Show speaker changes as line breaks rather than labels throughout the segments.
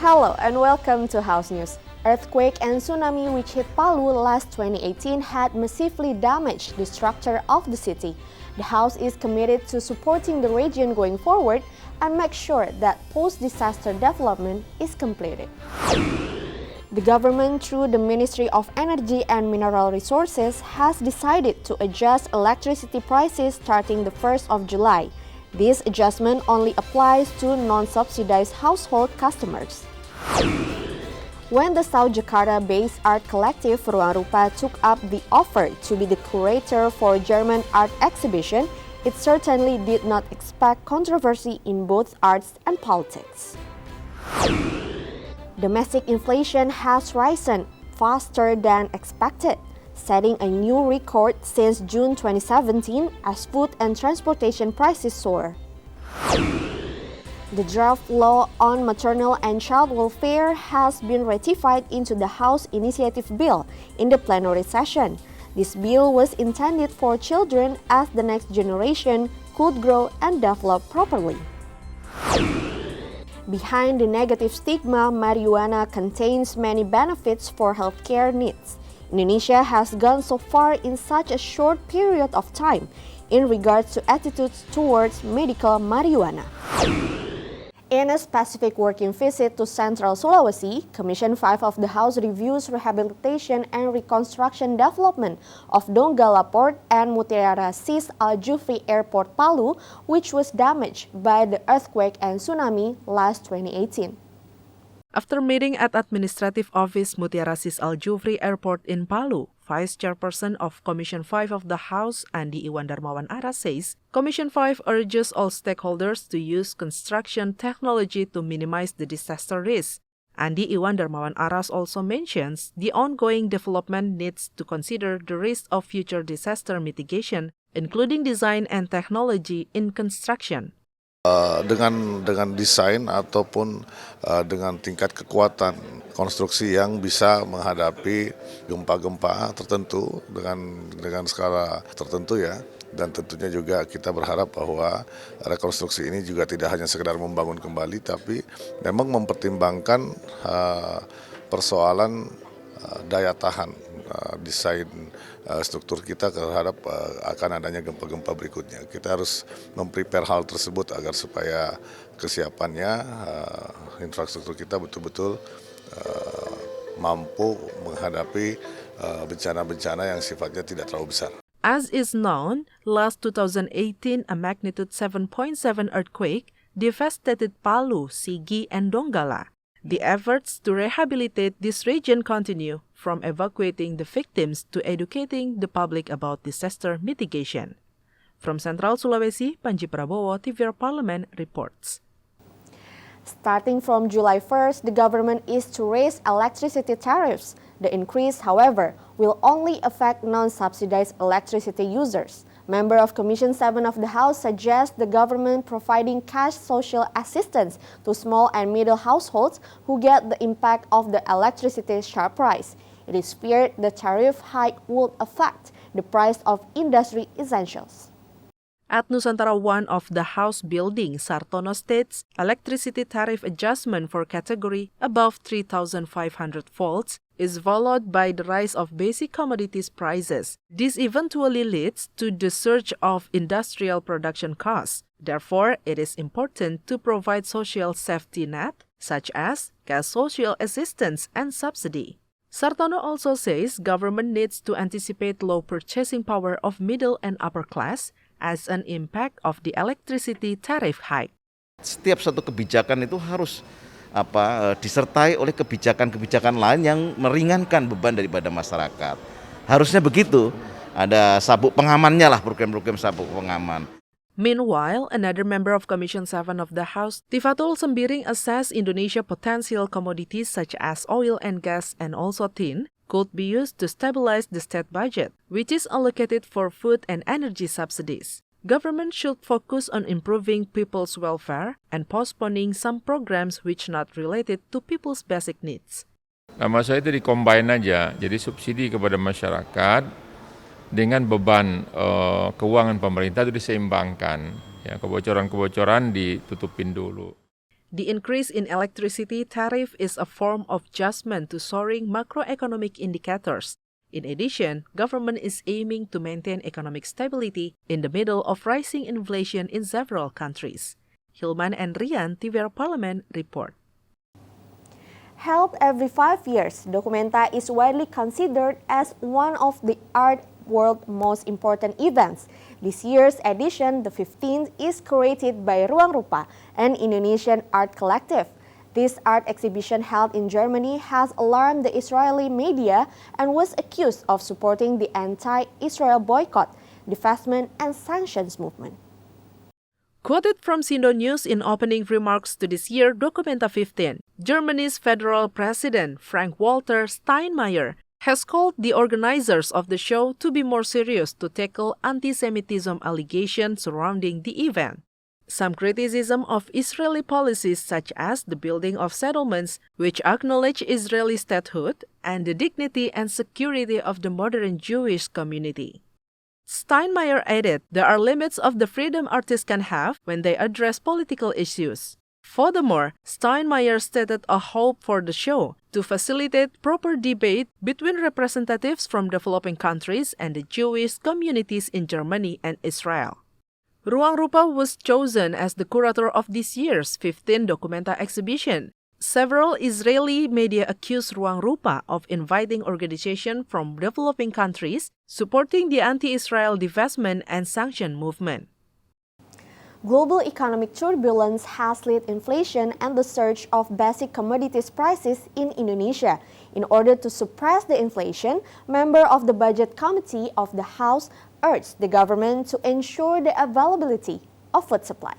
Hello and welcome to House News. Earthquake and tsunami which hit Palu last 2018 had massively damaged the structure of the city. The House is committed to supporting the region going forward and make sure that post-disaster development is completed. The government, through the Ministry of Energy and Mineral Resources, has decided to adjust electricity prices starting the 1st of July. This adjustment only applies to non-subsidized household customers. When the South Jakarta-based art collective Ruang Rupa took up the offer to be the curator for a German art exhibition, it certainly did not expect controversy in both arts and politics. Domestic inflation has risen faster than expected, setting a new record since June 2017 as food and transportation prices soar. The draft law on maternal and child welfare has been ratified into the House Initiative Bill in the plenary session. This bill was intended for children as the next generation could grow and develop properly. Behind the negative stigma, marijuana contains many benefits for healthcare needs. Indonesia has gone so far in such a short period of time in regards to attitudes towards medical marijuana. In a specific working visit to Central Sulawesi, Commission 5 of the House reviews rehabilitation and reconstruction development of Donggala Port and Mutiara Sis Al Jufri Airport Palu, which was damaged by the earthquake and tsunami last 2018.
After meeting at Administrative Office Mutiara Sis Al Jufri Airport in Palu, Vice Chairperson of Commission 5 of the House, Andi Iwan Darmawan Aras, says Commission 5 urges all stakeholders to use construction technology to minimize the disaster risk. Andi Iwan Darmawan Aras also mentions the ongoing development needs to consider the risk of future disaster mitigation, including design and technology in construction.
Dengan desain ataupun dengan tingkat kekuatan konstruksi yang bisa menghadapi gempa-gempa tertentu dengan skala tertentu ya, dan tentunya juga kita berharap bahwa rekonstruksi ini juga tidak hanya sekedar membangun kembali tapi memang mempertimbangkan persoalan daya tahan desain struktur kita terhadap akan adanya gempa-gempa berikutnya. Kita harus memprepare hal tersebut agar supaya kesiapannya infrastruktur kita betul-betul mampu menghadapi bencana-bencana yang sifatnya tidak terlalu besar.
As is known, last 2018 a magnitude 7.7 earthquake devastated Palu, Sigi, and Donggala. The efforts to rehabilitate this region continue, from evacuating the victims to educating the public about disaster mitigation. From Central Sulawesi, Panji Prabowo, TVR Parlemen reports.
Starting from July 1st, the government is to raise electricity tariffs. The increase, however, will only affect non-subsidized electricity users. Member of Commission 7 of the House suggests the government providing cash social assistance to small and middle households who get the impact of the electricity sharp rise. It is feared the tariff hike would affect the price of industry essentials.
At Nusantara 1 of the House building, Sartono states electricity tariff adjustment for category above 3,500 volts is followed by the rise of basic commodities prices. This eventually leads to the surge of industrial production costs. Therefore, it is important to provide social safety net, such as cash social assistance and subsidy. Sartono also says government needs to anticipate low purchasing power of middle and upper class as an impact of the electricity tariff hike.
Setiap satu kebijakan itu harus disertai oleh kebijakan-kebijakan lain yang meringankan beban daripada masyarakat. Harusnya begitu. Ada sabuk pengamannya lah, program-program sabuk pengaman.
Meanwhile, another member of Commission 7 of the House, Tifatul Sembiring, assessed Indonesia potential commodities such as oil and gas and also tin could be used to stabilize the state budget, which is allocated for food and energy subsidies. Government should focus on improving people's welfare and postponing some programs which not related to people's basic needs.
Nah, maksud saya itu di-combine aja, jadi subsidi kepada masyarakat dengan beban keuangan pemerintah itu diseimbangkan. Ya, kebocoran-kebocoran ditutupin dulu.
The increase in electricity tariff is a form of adjustment to soaring macroeconomic indicators. In addition, government is aiming to maintain economic stability in the middle of rising inflation in several countries. Hilman and Rian, TVR Parlemen, report.
Held every 5 years, Documenta is widely considered as one of the art world's most important events. This year's edition, the 15th, is curated by Ruang Rupa, an Indonesian art collective. This art exhibition held in Germany has alarmed the Israeli media and was accused of supporting the anti-Israel boycott, divestment, and sanctions movement.
Quoted from Sindo News in opening remarks to this year Documenta 15, Germany's federal president Frank-Walter Steinmeier has called the organizers of the show to be more serious to tackle anti-Semitism allegations surrounding the event. Some criticism of Israeli policies such as the building of settlements which acknowledge Israeli statehood and the dignity and security of the modern Jewish community. Steinmeier added there are limits of the freedom artists can have when they address political issues. Furthermore, Steinmeier stated a hope for the show to facilitate proper debate between representatives from developing countries and the Jewish communities in Germany and Israel. Ruang Rupa was chosen as the curator of this year's 15th Documenta exhibition. Several Israeli media accused Ruang Rupa of inviting organizations from developing countries supporting the anti-Israel divestment and sanction movement.
Global economic turbulence has led inflation and the surge of basic commodities prices in Indonesia. In order to suppress the inflation, member of the Budget Committee of the House urged the government to ensure the availability of food supply.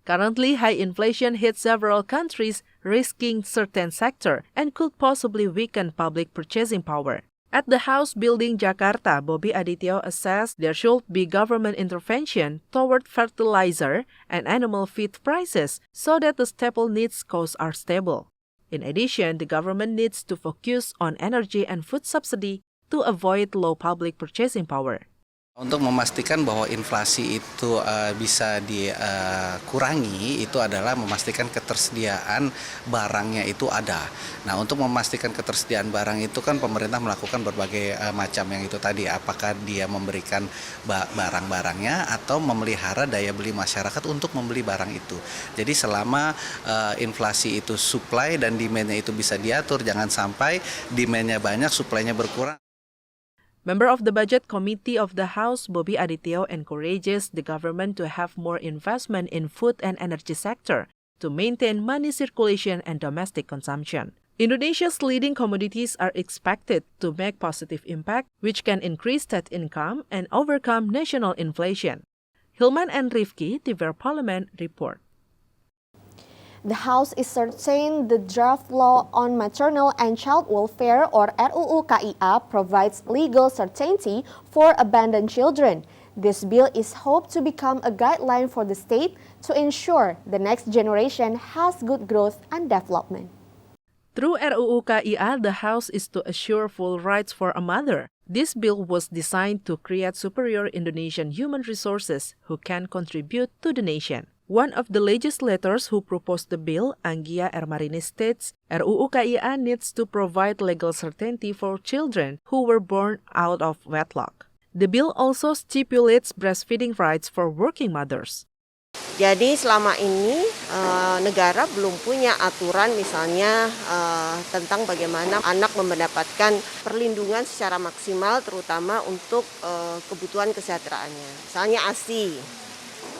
Currently, high inflation hits several countries, risking certain sectors and could possibly weaken public purchasing power. At the House building Jakarta, Bobby Adityo assessed there should be government intervention toward fertilizer and animal feed prices so that the staple needs costs are stable. In addition, the government needs to focus on energy and food subsidy to avoid low public purchasing power.
Untuk memastikan bahwa inflasi itu bisa dikurangi, itu adalah memastikan ketersediaan barangnya itu ada. Nah, untuk memastikan ketersediaan barang itu kan pemerintah melakukan berbagai macam yang itu tadi. Apakah dia memberikan barang-barangnya atau memelihara daya beli masyarakat untuk membeli barang itu. Jadi selama inflasi itu supply dan demand-nya itu bisa diatur, jangan sampai demand-nya banyak, supply-nya berkurang.
Member of the Budget Committee of the House, Bobby Adityo, encourages the government to have more investment in food and energy sector to maintain money circulation and domestic consumption. Indonesia's leading commodities are expected to make positive impact, which can increase state income and overcome national inflation. Hilman and Rifki, TVR Parlemen, report.
The House is certain the draft law on maternal and child welfare, or RUU KIA, provides legal certainty for abandoned children. This bill is hoped to become a guideline for the state to ensure the next generation has good growth and development.
Through RUU KIA, the House is to assure full rights for a mother. This bill was designed to create superior Indonesian human resources who can contribute to the nation. One of the legislators who proposed the bill, Anggia Ermarini, states RUU KIA needs to provide legal certainty for children who were born out of wedlock. The bill also stipulates breastfeeding rights for working mothers.
Jadi selama ini negara belum punya aturan misalnya tentang bagaimana anak mendapatkan perlindungan secara maksimal terutama untuk kebutuhan kesejahteraannya. Misalnya ASI.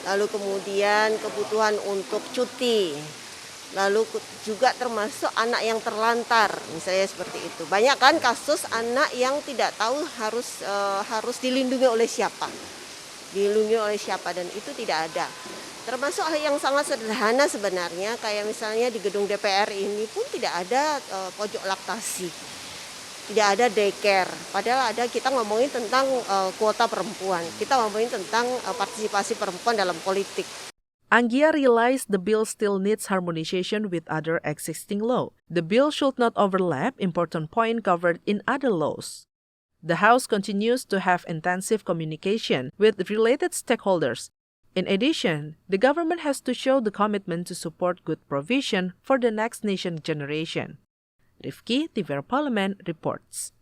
Lalu kemudian kebutuhan untuk cuti, lalu juga termasuk anak yang terlantar, misalnya seperti itu. Banyak kan kasus anak yang tidak tahu harus dilindungi oleh siapa, dan itu tidak ada. Termasuk hal yang sangat sederhana sebenarnya, kayak misalnya di gedung DPR ini pun tidak ada pojok laktasi. Tidak ada daycare, padahal ada kita ngomongin tentang kuota perempuan, kita ngomongin tentang partisipasi perempuan dalam politik.
Anggia realized the bill still needs harmonization with other existing law. The bill should not overlap important points covered in other laws. The House continues to have intensive communication with related stakeholders. In addition, the government has to show the commitment to support good provision for the next nation generation. Rifki, TVR Parlemen, reports.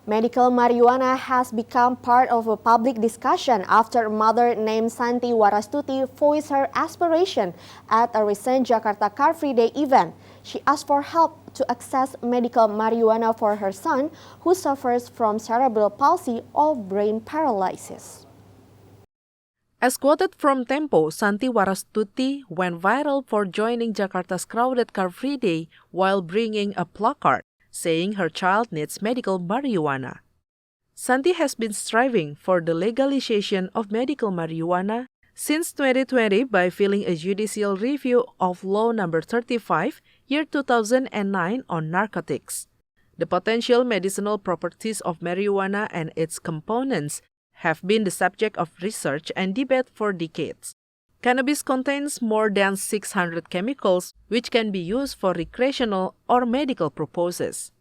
Medical marijuana has become part of a public discussion after a mother named Santi Warastuti voiced her aspiration at a recent Jakarta Car Free Day event. She asked for help to access medical marijuana for her son, who suffers from cerebral palsy or brain paralysis.
As quoted from Tempo, Santi Warastuti went viral for joining Jakarta's crowded Car Free Day while bringing a placard saying her child needs medical marijuana. Santi has been striving for the legalization of medical marijuana since 2020 by filing a judicial review of Law No. 35, year 2009 on narcotics. The potential medicinal properties of marijuana and its components have been the subject of research and debate for decades. Cannabis contains more than 600 chemicals which can be used for recreational or medical purposes.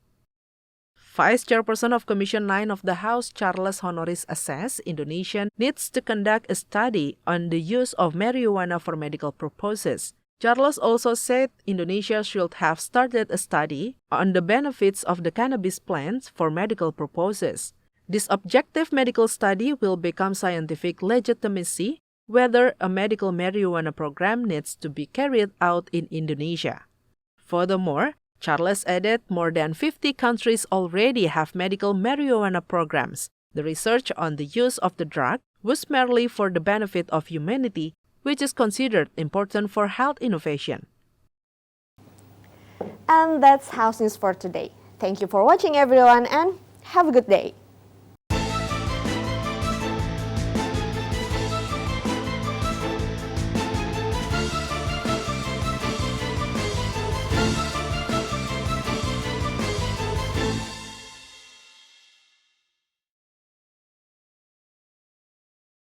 Vice Chairperson of Commission 9 of the House, Charles Honoris assessed Indonesia needs to conduct a study on the use of marijuana for medical purposes. Charles also said Indonesia should have started a study on the benefits of the cannabis plants for medical purposes. This objective medical study will become scientific legitimacy whether a medical marijuana program needs to be carried out in Indonesia. Furthermore, Charles added more than 50 countries already have medical marijuana programs. The research on the use of the drug was merely for the benefit of humanity, which is considered important for health innovation.
And that's House News for today. Thank you for watching, everyone, and have a good day.